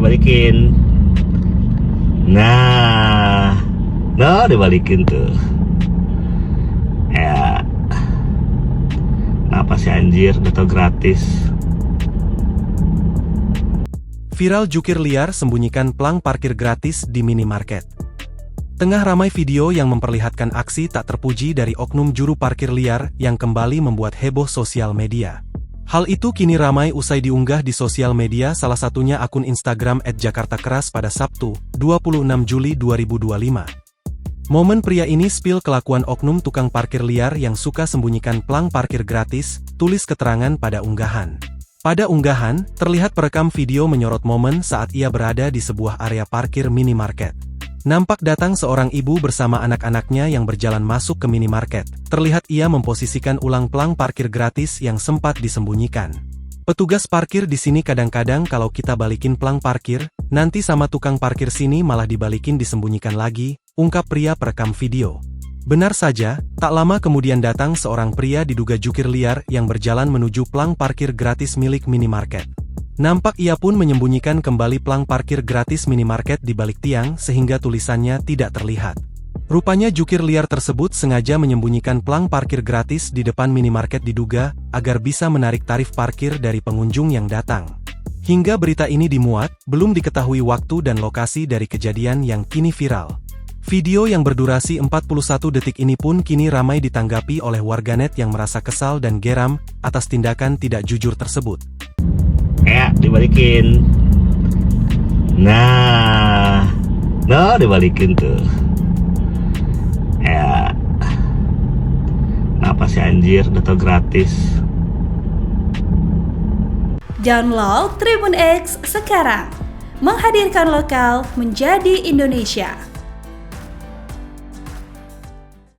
dibalikin. Nah dibalikin tuh. Ya, kenapa sih anjir, udah tau gratis. Viral jukir liar sembunyikan plang parkir gratis di minimarket. Tengah ramai video yang memperlihatkan aksi tak terpuji dari oknum juru parkir liar yang kembali membuat heboh sosial media. Hal itu kini ramai usai diunggah di sosial media, salah satunya akun Instagram @jakartakeras pada Sabtu, 26 Juli 2025. Momen pria ini spill kelakuan oknum tukang parkir liar yang suka sembunyikan plang parkir gratis, tulis keterangan pada unggahan. Pada unggahan, terlihat perekam video menyorot momen saat ia berada di sebuah area parkir minimarket. Nampak datang seorang ibu bersama anak-anaknya yang berjalan masuk ke minimarket. Terlihat ia memposisikan ulang plang parkir gratis yang sempat disembunyikan. Petugas parkir di sini kadang-kadang kalau kita balikin plang parkir, nanti sama tukang parkir sini malah dibalikin disembunyikan lagi, ungkap pria perekam video. Benar saja, tak lama kemudian datang seorang pria diduga jukir liar yang berjalan menuju plang parkir gratis milik minimarket. Nampak ia pun menyembunyikan kembali plang parkir gratis minimarket di balik tiang sehingga tulisannya tidak terlihat. Rupanya jukir liar tersebut sengaja menyembunyikan plang parkir gratis di depan minimarket diduga agar bisa menarik tarif parkir dari pengunjung yang datang. Hingga berita ini dimuat, belum diketahui waktu dan lokasi dari kejadian yang kini viral. Video yang berdurasi 41 detik ini pun kini ramai ditanggapi oleh warganet yang merasa kesal dan geram atas tindakan tidak jujur tersebut. Ya, dibalikin. Nah dibalikin tuh. Ya, kenapa sih anjir, udah tau gratis. Download Tribun X sekarang, menghadirkan lokal menjadi Indonesia.